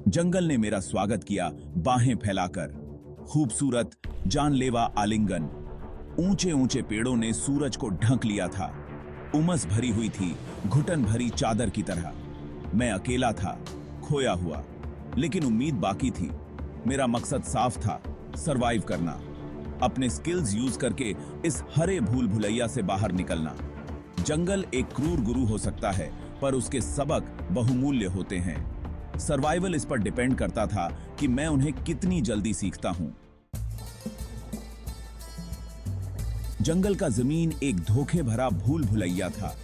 जंगल ने मेरा स्वागत किया बाहें फैलाकर। खूबसूरत जानलेवा आलिंगन। ऊंचे ऊंचे पेड़ों ने सूरज को ढक लिया था। उमस भरी हुई थी, घुटन भरी चादर की तरह। मैं अकेला था, खोया हुआ, लेकिन उम्मीद बाकी थी। मेरा मकसद साफ था, सरवाइव करना, अपने स्किल्स यूज करके इस हरे भूल भुलैया से बाहर निकलना। जंगल एक क्रूर गुरु हो सकता है, पर उसके सबक बहुमूल्य होते हैं। सर्वाइवल इस पर डिपेंड करता था कि मैं उन्हें कितनी जल्दी सीखता हूं। जंगल का जमीन एक धोखे भरा भूल भुलैया था।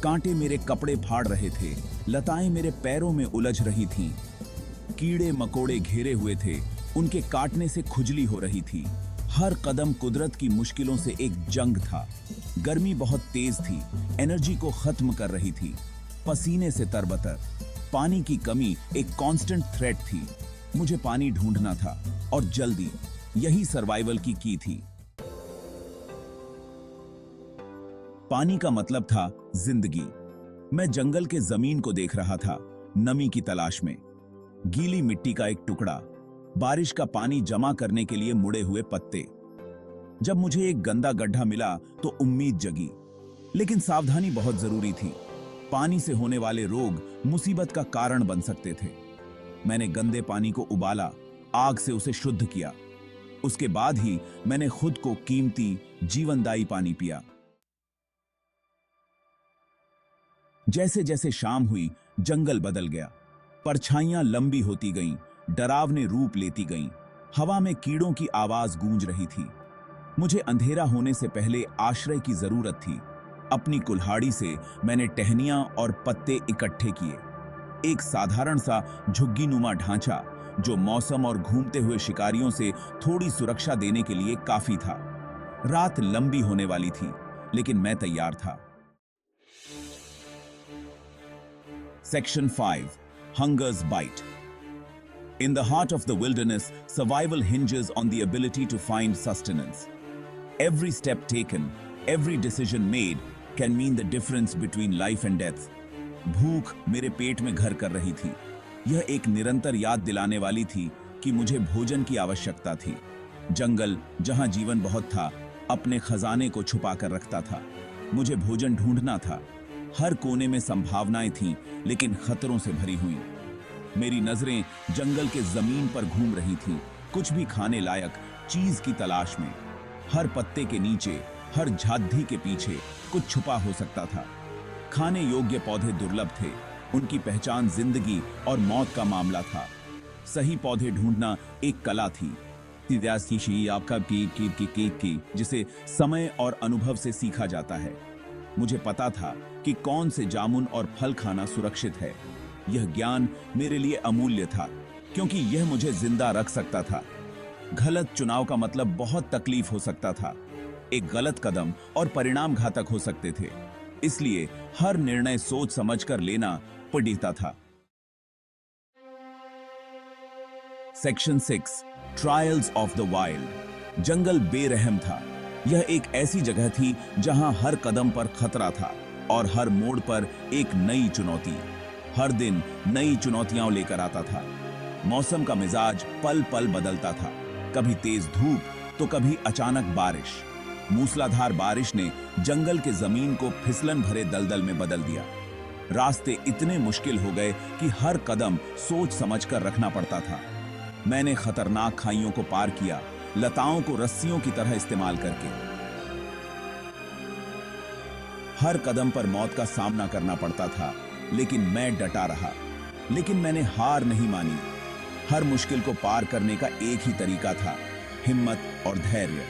कांटे मेरे कपड़े फाड़ रहे थे, लताएं मेरे पैरों में उलझ रही थीं। कीड़े मकोड़े घेरे हुए थे, उनके काटने से खुजली हो रही थी। हर कदम कुदरत की मुश्किलों से एक जंग था। गर्मी बहुत तेज थी, एनर्जी को खत्म कर रही थी। पसीने से तरबतर। पानी की कमी एक कांस्टेंट थ्रेट थी। मुझे पानी ढूंढना था, और जल्दी। यही सर्वाइवल की थी। पानी का मतलब था जिंदगी। मैं जंगल के जमीन को देख रहा था, नमी की तलाश में। गीली मिट्टी का एक टुकड़ा, बारिश का पानी जमा करने के लिए मुड़े हुए पत्ते। जब मुझे एक गंदा गड्ढा मिला तो उम्मीद जगी, लेकिन सावधानी बहुत जरूरी थी। पानी से होने वाले रोग मुसीबत का कारण बन सकते थे। मैंने गंदे पानी को उबाला, आग से उसे शुद्ध किया। उसके बाद ही मैंने खुद को कीमती जीवनदायी पानी पिया। जैसे जैसे शाम हुई, जंगल बदल गया। परछाइयां लंबी होती गईं, डरावने रूप लेती गईं। हवा में कीड़ों की आवाज गूंज रही थी। मुझे अंधेरा होने से पहले आश्रय की जरूरत थी। अपनी कुल्हाड़ी से मैंने टहनियां और पत्ते इकट्ठे किए। एक साधारण सा झुग्गीनुमा ढांचा, जो मौसम और घूमते हुए शिकारियों से थोड़ी सुरक्षा देने के लिए काफी था। रात लंबी होने वाली थी, लेकिन मैं तैयार था। Section 5. Hunger's Bite. In the heart of the wilderness, survival hinges on the ability to find sustenance. Every step taken, every decision made can mean the difference between life and death. भूख मेरे पेट में घर कर रही थी। यह एक निरंतर याद दिलाने वाली थी कि मुझे भोजन की आवश्यकता थी। जंगल, जहां जीवन बहुत था, अपने खजाने को छुपा कर रखता था। मुझे भोजन ढूंढना था। हर कोने में संभावनाएं थीं, लेकिन खतरों से भरी हुई। मेरी नजरें जंगल के जमीन पर घूम रही थीं, कुछ भी खाने लायक चीज की तलाश में। हर पत्ते के नीचे, हर झाड़ी के पीछे कुछ छुपा हो सकता था। खाने योग्य पौधे दुर्लभ थे, उनकी पहचान जिंदगी और मौत का मामला था। सही पौधे ढूंढना एक कला थी, आपका जिसे समय और अनुभव से सीखा जाता है। मुझे पता था कि कौन से जामुन और फल खाना सुरक्षित है। यह ज्ञान मेरे लिए अमूल्य था, क्योंकि यह मुझे जिंदा रख सकता था। गलत चुनाव का मतलब बहुत तकलीफ हो सकता था। एक गलत कदम और परिणाम घातक हो सकते थे। इसलिए हर निर्णय सोच समझकर लेना पड़ता था। Section 6. Trials of the wild. जंगल बेरहम था। यह एक ऐसी जगह थी जहां हर कदम पर खतरा था, और हर मोड़ पर एक नई चुनौती। हर दिन नई चुनौतियां लेकर आता था। मौसम का मिजाज पल पल बदलता था। कभी तेज धूप तो कभी अचानक बारिश। मूसलाधार बारिश ने जंगल के जमीन को फिसलन भरे दलदल में बदल दिया। रास्ते इतने मुश्किल हो गए कि हर कदम सोच समझकर रखना पड़ता था। मैंने खतरनाक खाइयों को पार किया, लताओं को रस्सियों की तरह इस्तेमाल करके। हर कदम पर मौत का सामना करना पड़ता था, लेकिन मैं डटा रहा। लेकिन मैंने हार नहीं मानी। हर मुश्किल को पार करने का एक ही तरीका था, हिम्मत और धैर्य।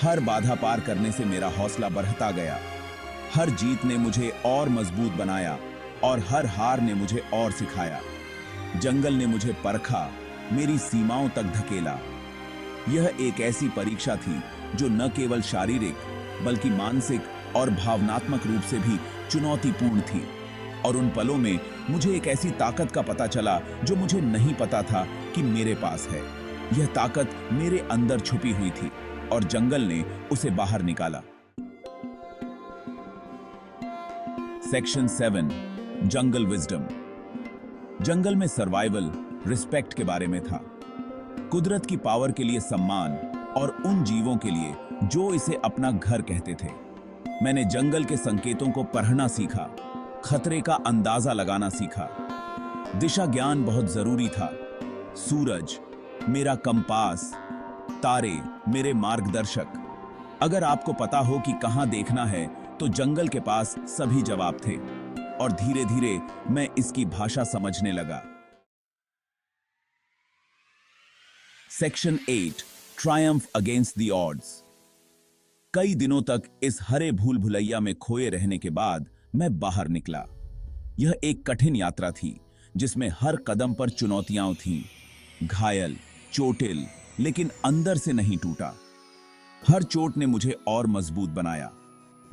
हर बाधा पार करने से मेरा हौसला बढ़ता गया। हर जीत ने मुझे और मजबूत बनाया, और हर हार ने मुझे और सिखाया। जंगल ने मुझे परखा, मेरी सीमाओं तक धकेला। यह एक ऐसी परीक्षा थी जो न केवल शारीरिक, बल्कि मानसिक और भावनात्मक रूप से भी चुनौतीपूर्ण थी। और उन पलों में मुझे एक ऐसी ताकत का पता चला जो मुझे नहीं पता था कि मेरे पास है। यह ताकत मेरे अंदर छुपी हुई थी, और जंगल ने उसे बाहर निकाला। सेक्शन 7. जंगल विजडम. जंगल में सर्वाइवल रिस्पेक्ट के बारे में था। कुदरत की पावर के लिए सम्मान और उन जीवों के लिए जो इसे अपना घर कहते थे। मैंने जंगल के संकेतों को पढ़ना सीखा, खतरे का अंदाजा लगाना सीखा। दिशा ज्ञान बहुत जरूरी था। सूरज मेरा कंपास, तारे मेरे मार्गदर्शक। अगर आपको पता हो कि कहां देखना है तो जंगल के पास सभी जवाब थे और धीरे धीरे मैं इसकी भाषा समझने लगा। Section 8 Triumph against the odds. कई दिनों तक इस हरे भूल भुलैया में खोए रहने के बाद मैं बाहर निकला। यह एक कठिन यात्रा थी जिसमें हर कदम पर चुनौतियां थीं। घायल, चोटिल, लेकिन अंदर से नहीं टूटा। हर चोट ने मुझे और मजबूत बनाया।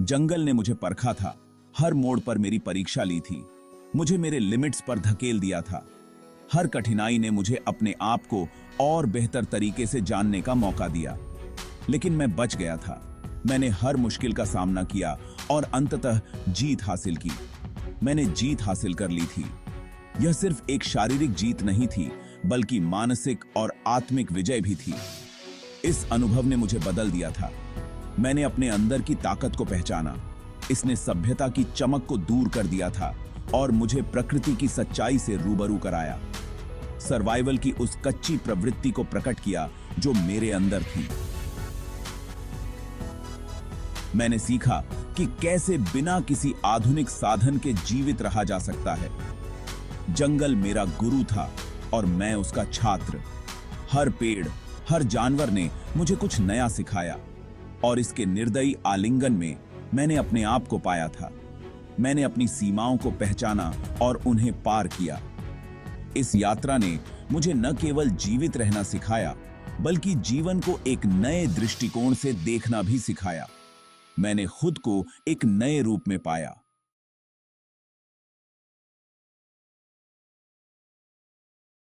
जंगल ने मुझे परखा था, हर मोड़ पर मेरी परीक्षा ली थी, मुझे मेरे लिमिट्स पर धकेल दिया था। हर कठिनाई ने मुझे अपने आप को और बेहतर तरीके से जानने का मौका दिया। लेकिन मैं बच गया था। मैंने हर मुश्किल का सामना किया और अंततः जीत हासिल की। मैंने जीत हासिल कर ली थी। यह सिर्फ एक शारीरिक जीत नहीं थी, बल्कि मानसिक और आत्मिक विजय भी थी। इस अनुभव ने मुझे बदल दिया था। मैंने अपने अंदर की ताकत को पहचाना। इसने सभ्यता की चमक को दूर कर दिया था और मुझे प्रकृति की सच्चाई से रूबरू कराया। सर्वाइवल की उस कच्ची प्रवृत्ति को प्रकट किया जो मेरे अंदर थी। मैंने सीखा कि कैसे बिना किसी आधुनिक साधन के जीवित रहा जा सकता है। जंगल मेरा गुरु था और मैं उसका छात्र। हर पेड़, हर जानवर ने मुझे कुछ नया सिखाया और इसके निर्दयी आलिंगन में मैंने अपने आप को पाया था। मैंने अपनी सीमाओं को पहचाना और उन्हें पार किया। इस यात्रा ने मुझे न केवल जीवित रहना सिखाया, बल्कि जीवन को एक नए दृष्टिकोण से देखना भी सिखाया। मैंने खुद को एक नए रूप में पाया।